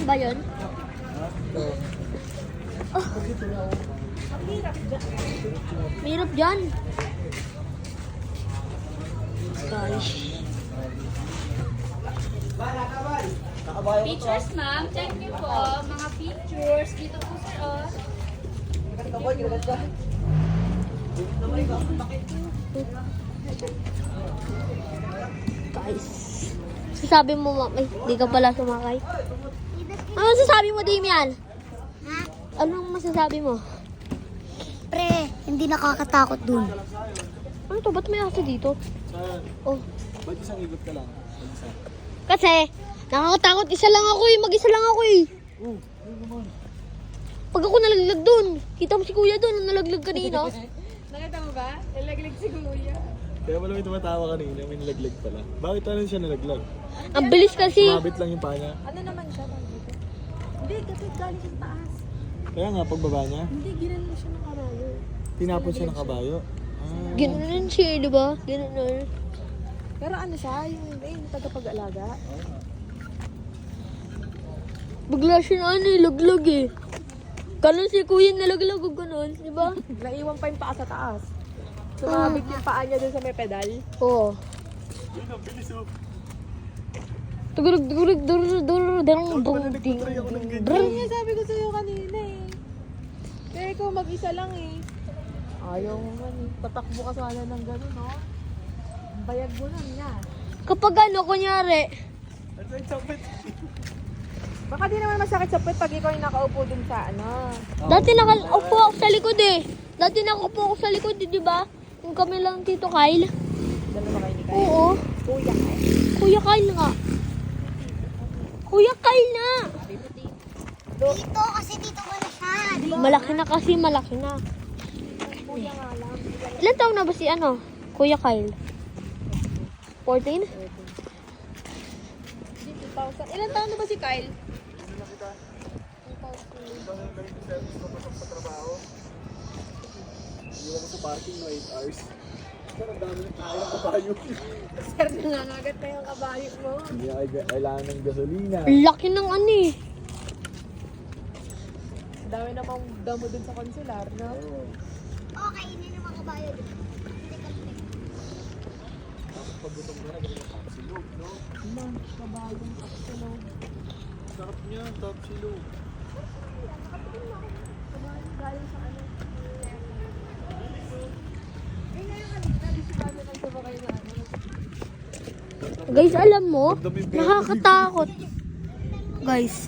ba yun? Oh. Mahirap dyan. Guys. Pictures, ma'am. Check niyo po. Mga pictures. Dito po, sir. Oh. Guys. Sasabi mo, mami, di ka pala sumakay. Ano masasabi mo, Damian? Ha? Anong masasabi mo? Pre, hindi nakakatakot dun. Ano to? Ba't may aso dito? Oh. Ba't isang ikot ka lang? Mag-isa. Kasi, nakakatakot. Isa lang ako eh. Mag-isa lang ako eh. Oo, yun naman. Pag ako nalaglag dun, kita mo si kuya dun, nalaglag kanina. Nakita mo ba? Nalaglag si Kuya. Kaya pala may tumatawa kanina, may nilaglag pala. Bakit ano siya nalaglag? Ang bilis kasi. Sumabit lang yung paa niya. Ano naman siya? Hindi, kasi galing siya sa taas. Kaya nga, pagbaba niya, Hindi, ginanon siya ng kabayo. tinapon siya ng kabayo. Ah, Ganoon siya, di ba? Ganoon. Pero ano siya? Yung tagapag-alaga? Bigla siya na ano eh, laglag eh. Kala si kuya nalaglag o gano'n, di ba? Naiwan pa yung paa sa taas. Sumabit yung paa niya dun sa may pedal. Oo. yun ang bilis oh. Tugurug, tugurug, durur, durur, darang, Pala bung, ding, nagpatry ako ng ganyan. brr. Kaya sabi ko sa'yo kanina eh. Kaya ikaw mag-isa lang eh. Ayaw mo man eh. Tatakbo ka sana ng gano'n, no? Ang bayag mo lang yan. Kapag ano, kunyari, Ano yung sapit? Baka di naman masakit sa puwet pag ikaw yung nakaupo dun sa ano. dati nakaupo ako sa likod eh. Dati nakaupo ako sa likod eh, di ba? Kung kami lang Tito Kyle. Dalawa kayo ni Kyle. Oo. Kuya ka eh. Kuya Kyle nga. Kuya Kyle na. Dito, kasi dito mo na siya. Malaki na kasi, malaki na. Kuya nga lang. Ilan taon na ba si ano? Kuya Kyle? 14? 2,000. Ilan taon na ba si Kyle? Iwan ko sa parking no 8 hours. Pero ang dami ng kaya ng kabayo. Sir, nangangagat na yung kabayo mo. Hindi na kailangan ng gasolina. Laki ng ano eh. Dami namang damo dun sa konsular, no? Okay, hindi naman kabayo dito. Hindi ka Tapos pag gutom ka na, ganyan ang taxi loop, no? Kabayong kapsulo. Sarap niya, taxi loop. Kabayong galing sa ano. Eh, ngayon kanina, di si Kami nagsabakay na ano. Guys, alam mo, nakakatakot. Guys,